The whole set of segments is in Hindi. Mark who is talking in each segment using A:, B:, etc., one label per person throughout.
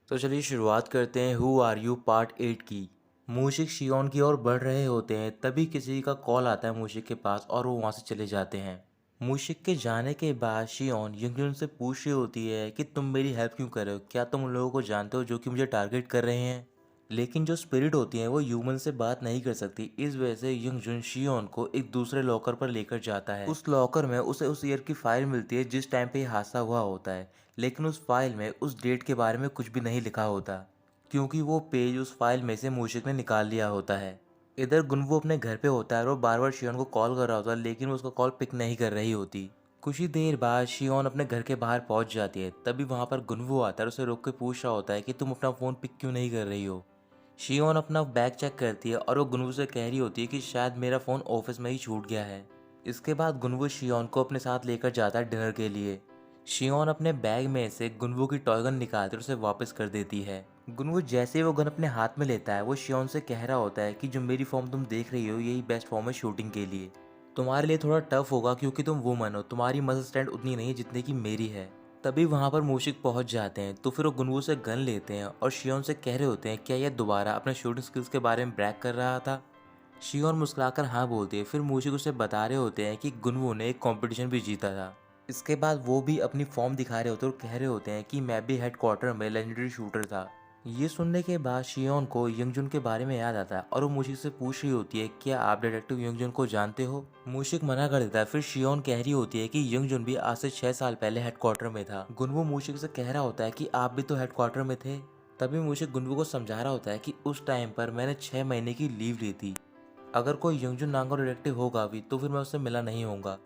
A: तो चलिए शुरुआत करते हैं हु आर यू पार्ट 8 की। मूशिक शियोन की ओर बढ़ रहे होते हैं, तभी किसी का कॉल आता है मूशिक के पास और वो वहाँ से चले जाते हैं। मूशिक के जाने के बाद शियोन युंगजुन से पूछ रही होती है कि तुम मेरी हेल्प क्यों कर रहे हो, क्या तुम उन लोगों को जानते हो जो कि मुझे टारगेट कर रहे हैं। लेकिन जो स्पिरिट होती हैं वो ह्यूमन से बात नहीं कर सकती, इस वजह से युंगजुन शियोन को एक दूसरे लॉकर पर लेकर जाता है। उस लॉकर में उसे उस ईयर की फाइल मिलती है जिस टाइम पे ये हादसा हुआ होता है, लेकिन उस फाइल में उस डेट के बारे में कुछ भी नहीं लिखा होता, क्योंकि वो पेज उस फाइल में से मूशिक ने निकाल लिया होता है। इधर गुनवो अपने घर पे होता है और वो बार बार शियोन को कॉल कर रहा होता है, लेकिन वो उसका कॉल पिक नहीं कर रही होती। कुछ ही देर बाद शियोन अपने घर के बाहर पहुंच जाती है, तभी वहां पर गुनवो आता है और उसे रोक के पूछ रहा होता है कि तुम अपना फ़ोन पिक क्यों नहीं कर रही हो। शियोन अपना बैग चेक करती है और वो गुनवो से कह रही होती है कि शायद मेरा फ़ोन ऑफिस में ही छूट गया है। इसके बाद गुनवो शियोन को अपने साथ लेकर जाता है डिनर के लिए। शियोन अपने बैग में से गुनवो की टॉय गन निकालकर उसे वापस कर देती है। गुनवो जैसे ही वो गन अपने हाथ में लेता है, वो शियोन से कह रहा होता है कि जो मेरी फॉर्म तुम देख रही हो यही बेस्ट फॉर्म है शूटिंग के लिए। तुम्हारे लिए थोड़ा टफ होगा क्योंकि तुम वुमन हो, तुम्हारी मसल स्ट्रेंथ उतनी नहीं है जितनी कि मेरी है। तभी वहाँ पर मूशिक पहुँच जाते हैं, तो फिर वो गुनवो से गन लेते हैं और शियोन से कह रहे होते हैं क्या यह दोबारा अपने शूटिंग स्किल्स के बारे में ब्रैग कर रहा था। शियोन मुस्कुराकर हाँ बोलती है। फिर मूशिक उसे बता रहे होते हैं कि गुनवो ने एक कंपटीशन भी जीता था। इसके बाद वो भी अपनी फॉर्म दिखा रहे होते हैं और कह रहे होते हैं कि मैं भी हेडक्वार्टर में लेजेंडरी शूटर था। ये सुनने के बाद शियोन को यंगजुन के बारे में याद आता है और वो मूशिक से पूछ रही होती है क्या आप डिटेक्टिव यंगजुन को जानते हो। मूशिक मना कर देता है। फिर शियोन कह रही होती है कि यंगजुन भी आज से 6 साल पहले हेडक्वार्टर में था। गुनवो मूशिक से कह रहा होता है कि आप भी तो हेडक्वार्टर में थे। तभी मूशिक गुनवो को समझा रहा होता है कि उस टाइम पर मैंने 6 महीने की लीव ली थी। अगर कोई यंगजुन नाम का डिटेक्टिव होगा भी तो फिर मैं उससे मिला नहीं होऊंगा।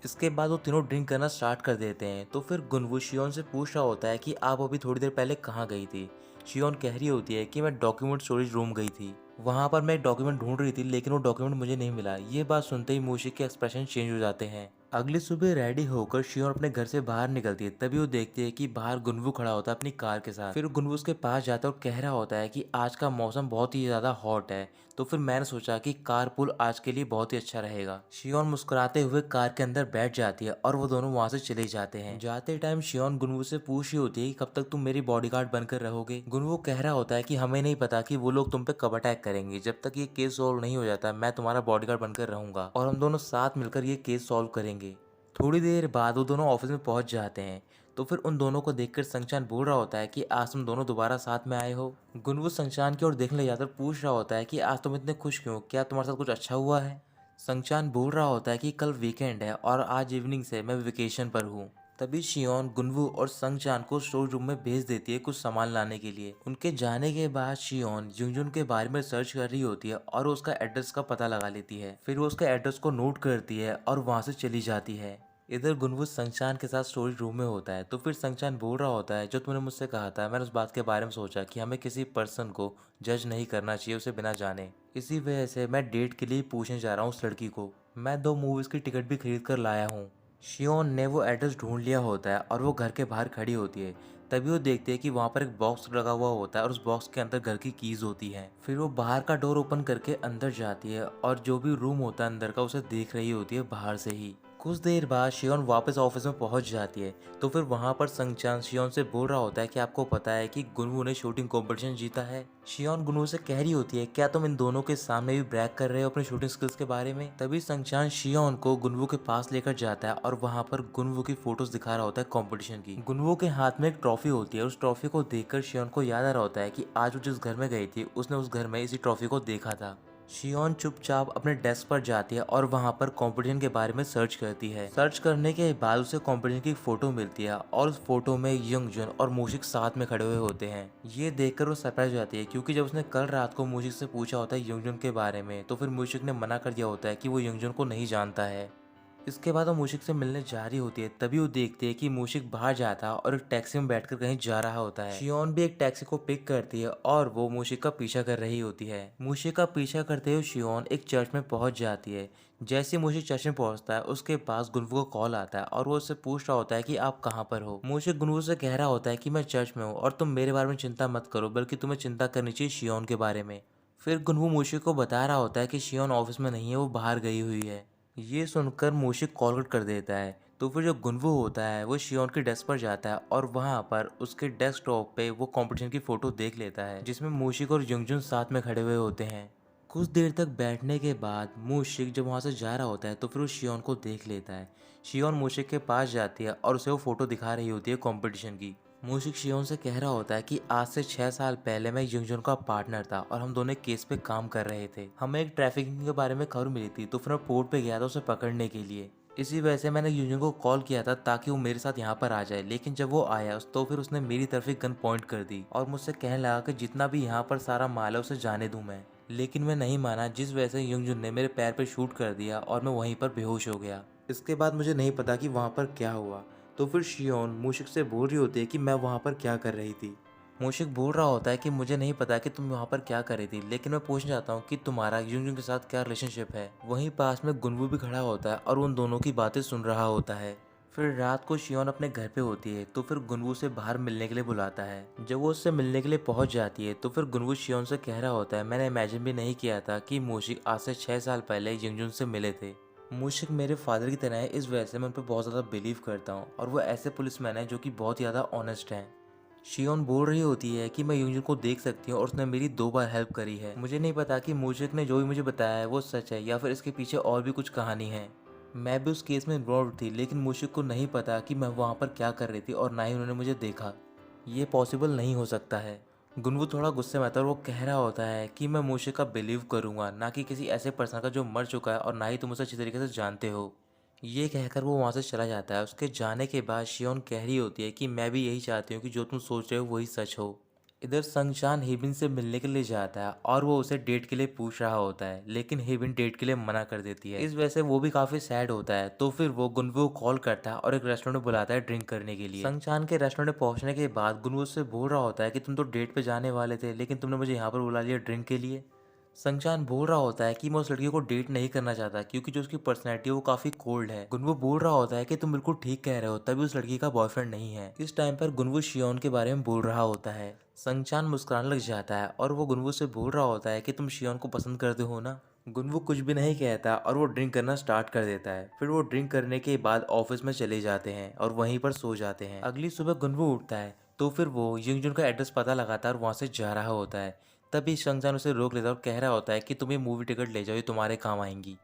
A: इसके बाद वो तीनों ड्रिंक करना स्टार्ट कर देते हैं। तो फिर गुनवू शियोन से पूछ रहा होता है कि आप अभी थोड़ी देर पहले कहाँ गई थी। शियोन कह रही होती है कि मैं डॉक्यूमेंट स्टोरेज रूम गई थी, वहाँ पर मैं एक डॉक्यूमेंट ढूंढ रही थी लेकिन वो डॉक्यूमेंट मुझे नहीं मिला। ये बात सुनते ही मूशिक के एक्सप्रेशन चेंज हो जाते हैं। अगली सुबह रेडी होकर शियोन अपने घर से बाहर निकलती है, तभी वो देखती है कि बाहर गुनवू खड़ा होता है अपनी कार के साथ। फिर गुनवू उसके पास जाता है और कह रहा होता है कि आज का मौसम बहुत ही ज़्यादा हॉट है, तो फिर मैंने सोचा कि कार पूल आज के लिए बहुत ही अच्छा रहेगा। शियोन मुस्कुराते हुए कार के अंदर बैठ जाती है और वो दोनों वहां से चले जाते हैं। जाते टाइम शियोन गुनवू से पूछ रही होती है कि कब तक तुम मेरी बॉडीगार्ड बनकर रहोगे। गुनवू कह रहा होता है कि हमें नहीं पता कि वो लोग तुम पे कब अटैक करेंगे, जब तक ये केस सॉल्व नहीं हो जाता मैं तुम्हारा बॉडीगार्ड बनकर रहूंगा और हम दोनों साथ मिलकर ये केस सॉल्व करेंगे। थोड़ी देर बाद वो दोनों ऑफिस में पहुंच जाते हैं। तो फिर उन दोनों को देखकर संगचान बोल रहा होता है कि आज तुम दोनों दोबारा साथ में आए हो। गुनवू संगचान की ओर देखने लग जाकर पूछ रहा होता है कि आज तुम इतने खुश क्यों, क्या तुम्हारे साथ कुछ अच्छा हुआ है। संगचान बोल रहा होता है कि कल वीकेंड है और आज इवनिंग से मैं वेकेशन पर हूँ। तभी शियोन गुनवू और संगचान को स्टोर रूम में भेज देती है कुछ सामान लाने के लिए। उनके जाने के बाद शियोन युंगजुन के बारे में सर्च कर रही होती है और उसका एड्रेस का पता लगा लेती है। फिर वो उसके एड्रेस को नोट करती है और वहां से चली जाती है। इधर गुनवू संगचान के साथ स्टोरेज रूम में होता है। तो फिर संगचान बोल रहा होता है जो तुमने मुझसे कहा था, मैंने उस बात के बारे में सोचा कि हमें किसी पर्सन को जज नहीं करना चाहिए उसे बिना जाने। इसी वजह से मैं डेट के लिए पूछने जा रहा हूँ उस लड़की को। मैं 2 मूवीज़ की टिकट भी खरीद कर लाया हूँ। शियोन ने वो एड्रेस ढूंढ लिया होता है और वो घर के बाहर खड़ी होती है। तभी वो देखती है कि वहाँ पर एक बॉक्स लगा हुआ होता है और उस बॉक्स के अंदर घर की कीज होती हैं। फिर वो बाहर का डोर ओपन करके अंदर जाती है और जो भी रूम होता है अंदर का उसे देख रही होती है बाहर से ही। कुछ देर बाद शियोन वापस ऑफिस में पहुंच जाती है। तो फिर वहां पर संगचान शियोन से बोल रहा होता है कि आपको पता है कि गुनवू ने शूटिंग कंपटीशन जीता है। शियोन गुनवू से कह रही होती है क्या तुम इन दोनों के सामने भी ब्रैग कर रहे हो अपने शूटिंग स्किल्स के बारे में। तभी संगचान शियोन को गुनवू के पास लेकर जाता है और वहां पर गुनवू की फोटोज दिखा रहा होता है कंपटीशन की। गुनवू के हाथ में एक ट्रॉफी होती है। उस ट्रॉफी को देखकर शियोन को याद आ रहा होता है कि आज वो जिस घर में गई थी उसने उस घर में इसी ट्रॉफी को देखा था। शियोन चुपचाप अपने डेस्क पर जाती है और वहां पर कंपटीशन के बारे में सर्च करती है। सर्च करने के बाद उसे कंपटीशन की एक फोटो मिलती है और उस फोटो में यंगजुन और मूशिक साथ में खड़े हुए होते हैं। ये देखकर वो सरप्राइज हो जाती है क्योंकि जब उसने कल रात को मूशिक से पूछा होता है यंगजुन के बारे में, तो फिर मूशिक ने मना कर दिया होता है कि वो यंगजुन को नहीं जानता है। इसके बाद वो मूशिक से मिलने जा रही होती है। तभी वो देखती है कि मूशिक बाहर जाता है और एक टैक्सी में बैठकर कहीं जा रहा होता है। शियोन भी एक टैक्सी को पिक करती है और वो मूशिक का पीछा कर रही होती है। मूशिक का पीछा करते हुए शियोन एक चर्च में पहुंच जाती है। जैसे ही मूशिक चर्च में पहुंचता है उसके पास गुनवू का कॉल आता है और वो उससे पूछ रहा होता है कि आप कहाँ पर हो। मूशिक गुनवू से कह रहा होता है कि मैं चर्च में हूँ और तुम मेरे बारे में चिंता मत करो, बल्कि तुम्हें चिंता करनी चाहिए शियोन के बारे में। फिर गुनवू मूशिक को बता रहा होता है कि शियोन ऑफिस में नहीं है, वो बाहर गई हुई है। ये सुनकर मूशिक कॉल कट कर देता है। तो फिर जो गुनवू होता है वो शियोन के डेस्क पर जाता है और वहाँ पर उसके डेस्कटॉप पे वो कंपटीशन की फोटो देख लेता है जिसमें मूशिक और युंगजुन साथ में खड़े हुए होते हैं। कुछ देर तक बैठने के बाद मूशिक जब वहाँ से जा रहा होता है तो फिर वो शियोन को देख लेता है। शियोन मूशिक के पास जाती है और उसे वो फोटो दिखा रही होती है कंपटीशन की। मूशिक शियोन से कह रहा होता है कि आज से 6 साल पहले मैं युंगजुन का पार्टनर था और हम दोनों केस पे काम कर रहे थे। हमें एक ट्रैफिकिंग के बारे में खबर मिली थी तो फिर मैं पोर्ट पे गया था उसे पकड़ने के लिए। इसी वजह से मैंने युंजन को कॉल किया था ताकि वो मेरे साथ यहाँ पर आ जाए, लेकिन जब वो आया तो फिर उसने मेरी तरफ एक गन पॉइंट कर दी और मुझसे कहने लगा कि जितना भी यहाँ पर सारा माल है उसे जाने दूं मैं। लेकिन मैं नहीं माना, जिस वजह से युंगजुन ने मेरे पैर पे शूट कर दिया और मैं वहीं पर बेहोश हो गया। इसके बाद मुझे नहीं पता कि वहाँ पर क्या हुआ। तो फिर शियोन मूशिक से बोल रही होती है कि मैं वहाँ पर क्या कर रही थी। मूशिक बोल रहा होता है कि मुझे नहीं पता कि तुम वहाँ पर क्या कर रही थी, लेकिन मैं पूछना चाहता हूँ कि तुम्हारा युंगजुन के साथ क्या रिलेशनशिप है। वहीं पास में गुनवू भी खड़ा होता है और उन दोनों की बातें सुन रहा होता है। फिर रात को शियोन अपने घर पे होती है तो फिर गुनवू से बाहर मिलने के लिए बुलाता है। जब वो उससे मिलने के लिए पहुंच जाती है तो फिर गुनवू शियोन से कह रहा होता है, मैंने इमेजिन भी नहीं किया था कि मूशिक आज से 6 साल पहले युंगजुन से मिले थे। मूशिक मेरे फादर की तरह है, इस वजह से मैं उन पर बहुत ज़्यादा बिलीव करता हूँ और वो ऐसे पुलिसमैन है जो कि बहुत ज़्यादा ऑनेस्ट हैं। शियोन बोल रही होती है कि मैं युंगजुन को देख सकती हूँ और उसने मेरी 2 बार हेल्प करी है। मुझे नहीं पता कि मूशिक ने जो भी मुझे बताया है वो सच है या फिर इसके पीछे और भी कुछ कहानी है। मैं भी उस केस में इन्वॉल्व थी, लेकिन मूशिक को नहीं पता कि मैं वहाँ पर क्या कर रही थी और ना ही उन्होंने मुझे देखा। ये पॉसिबल नहीं हो सकता है। गुनवू थोड़ा गुस्से में आता है और वो कह रहा होता है कि मैं मूशिक का बिलीव करूंगा, ना कि किसी ऐसे पर्सन का जो मर चुका है और ना ही तुम उसे अच्छी तरीके से जानते हो। ये कहकर वो वहाँ से चला जाता है। उसके जाने के बाद शियोन कह रही होती है कि मैं भी यही चाहती हूँ कि जो तुम सोच रहे हो वही सच हो। इधर संगचान हेबिन से मिलने के लिए जाता है और वो उसे डेट के लिए पूछ रहा होता है, लेकिन हेबिन डेट के लिए मना कर देती है। इस वजह से वो भी काफी सैड होता है। तो फिर वो गुनवू को कॉल करता है और एक रेस्टोरेंट में बुलाता है ड्रिंक करने के लिए। संगचान के रेस्टोरेंट में पहुंचने के बाद गुनवू से बोल रहा होता है कि तुम तो डेट पे जाने वाले थे, लेकिन तुमने मुझे यहाँ पर बुला लिया ड्रिंक के लिए। संगचान बोल रहा होता है कि मैं उस लड़की को डेट नहीं करना चाहता क्योंकि जो उसकी पर्सनैलिटी है वो काफी कोल्ड है। गुनवू बोल रहा होता है कि तुम बिल्कुल ठीक कह रहे हो, तभी उस लड़की का बॉयफ्रेंड नहीं है। इस टाइम पर गुनवू शियोन के बारे में बोल रहा होता है। संगचान मुस्कुराने लग जाता है और वो गुनवू से बोल रहा होता है कि तुम शियोन को पसंद करते हो ना। गुनवू कुछ भी नहीं कहता और वो ड्रिंक करना स्टार्ट कर देता है। फिर वो ड्रिंक करने के बाद ऑफिस में चले जाते हैं और वहीं पर सो जाते हैं। अगली सुबह गुनवू उठता है तो फिर वो युंगजुन का एड्रेस पता लगाता है और वहाँ से जा रहा होता है। तभी शंगजान उसे रोक लेता है और कह रहा होता है कि तुम ये मूवी टिकट ले जाओ, ये तुम्हारे काम आएंगी।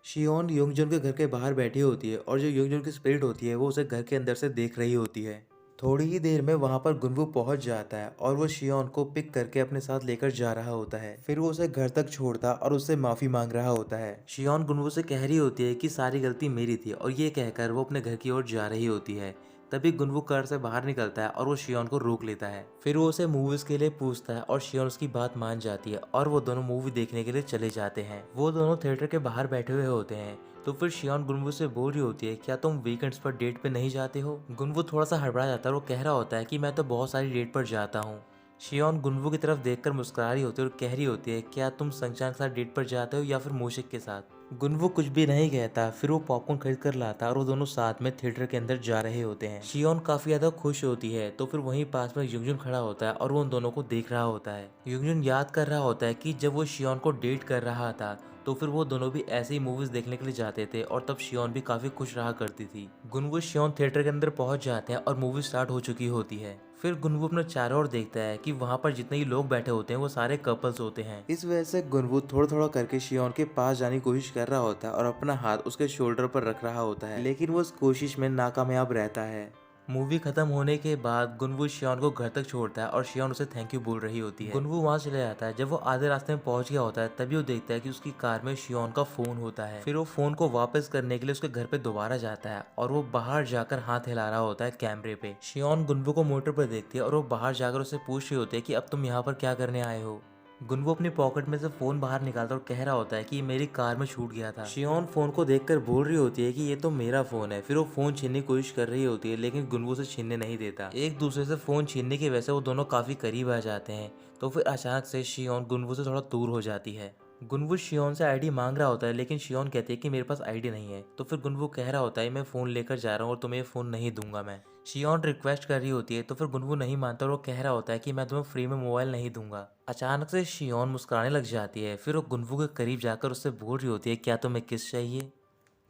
A: शियोन युंगजुन के घर के बाहर बैठी होती है और जो युंगजुन की स्पिरिट होती है वो उसे घर के अंदर से देख रही होती है। थोड़ी ही देर में वहां पर गुनवू पहुंच जाता है और वो शियोन को पिक करके अपने साथ लेकर जा रहा होता है। फिर वो उसे घर तक छोड़ता और उससे माफी मांग रहा होता है। शियोन गुनवू से कह रही होती है कि सारी गलती मेरी थी और ये कहकर वो अपने घर की ओर जा रही होती है। तभी गुनवू कार से बाहर निकलता है और वो शियोन को रोक लेता है। फिर वो उसे मूवीज के लिए पूछता है और शियोन उसकी बात मान जाती है और वो दोनों मूवी देखने के लिए चले जाते हैं। वो दोनों थिएटर के बाहर बैठे हुए होते हैं। तो फिर शियोन गुनवू से बोल रही होती है, क्या तुम वीकेंड्स पर डेट पे नहीं जाते हो। गुनवू थोड़ा सा हड़बड़ा जाता है और वो कह रहा होता है कि मैं तो बहुत सारी डेट पर जाता हूँ। शियोन गुनवू की तरफ देखकर मुस्कुरा रही होती है और कह रही होती है, क्या तुम संगचान के साथ डेट पर जाते हो या फिर मूशिक के साथ। गुनवू कुछ भी नहीं कहता। फिर वो पॉपकॉर्न खरीद कर लाता और वो दोनों साथ में थिएटर के अंदर जा रहे होते हैं। शियोन काफी ज्यादा खुश होती है। तो फिर वहीं पास में युंगजुन खड़ा होता है और वो उन दोनों को देख रहा होता है। युंगजुन याद कर रहा होता है कि जब वो शियोन को डेट कर रहा था तो फिर वो दोनों भी ऐसे ही मूवीज देखने के लिए जाते थे और तब शियोन भी काफी खुश रहा करती थी। गुनवू शियोन थिएटर के अंदर पहुंच जाते हैं और मूवी स्टार्ट हो चुकी होती है। फिर गुनवू अपने चारों ओर देखता है कि वहाँ पर जितने ही लोग बैठे होते हैं वो सारे कपल्स होते हैं। इस वजह से गुनवू थोड़ा थोड़ा करके शियोन के पास जाने की कोशिश कर रहा होता है और अपना हाथ उसके शोल्डर पर रख रहा होता है, लेकिन वो उस कोशिश में नाकामयाब रहता है। मूवी खत्म होने के बाद गुनवू शियोन को घर तक छोड़ता है और शियोन उसे थैंक यू बोल रही होती है। गुनवू वहाँ चले जाता है। जब वो आधे रास्ते में पहुंच गया होता है तभी वो देखता है कि उसकी कार में शियोन का फोन होता है। फिर वो फोन को वापस करने के लिए उसके घर पे दोबारा जाता है और वो बाहर जाकर हाथ हिला रहा होता है कैमरे पे। शियोन गुनवू को मोटर पर देखती है और वो बाहर जाकर उससे पूछ रही होती है कि अब तुम यहाँ पर क्या करने आए हो। गुनवू अपनी पॉकेट में से फोन बाहर निकालता और कह रहा होता है कि मेरी कार में छूट गया था। शियोन फोन को देखकर बोल रही होती है कि ये तो मेरा फोन है। फिर वो फोन छीनने की कोशिश कर रही होती है, लेकिन गुनवू से छीनने नहीं देता। एक दूसरे से फोन छीनने की वजह से वो दोनों काफी करीब आ जाते हैं। तो फिर अचानक से शियोन गुनवू से थोड़ा दूर हो जाती है। गुनवू शियोन से आईडी मांग रहा होता है, लेकिन शियोन कहती है कि मेरे पास आईडी नहीं है। तो फिर गुनवू कह रहा होता है मैं फोन लेकर जा रहा हूँ और तुम्हें ये फोन नहीं दूंगा मैं। शियोन रिक्वेस्ट कर रही होती है तो फिर गुनवू नहीं मानता और वो कह रहा होता है कि मैं तुम्हें फ्री में मोबाइल नहीं दूंगा। अचानक से शियोन मुस्कुराने लग जाती है। फिर वो गुनवू के करीब जाकर उससे बोल रही होती है, क्या तुम्हें किस चाहिए।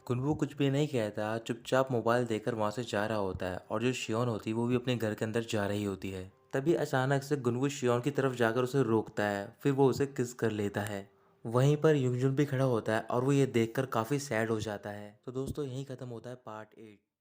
A: गुनवू कुछ भी नहीं कहता, चुपचाप मोबाइल देकर वहाँ से जा रहा होता है और जो शियोन होती है वो भी अपने घर के अंदर जा रही होती है। तभी अचानक से गुनवू शियोन की तरफ जाकर उसे रोकता है, फिर वो उसे किस कर लेता है। वहीं पर युंगजुन भी खड़ा होता है और वो ये देखकर काफ़ी सैड हो जाता है। तो दोस्तों यहीं ख़त्म होता है पार्ट 8।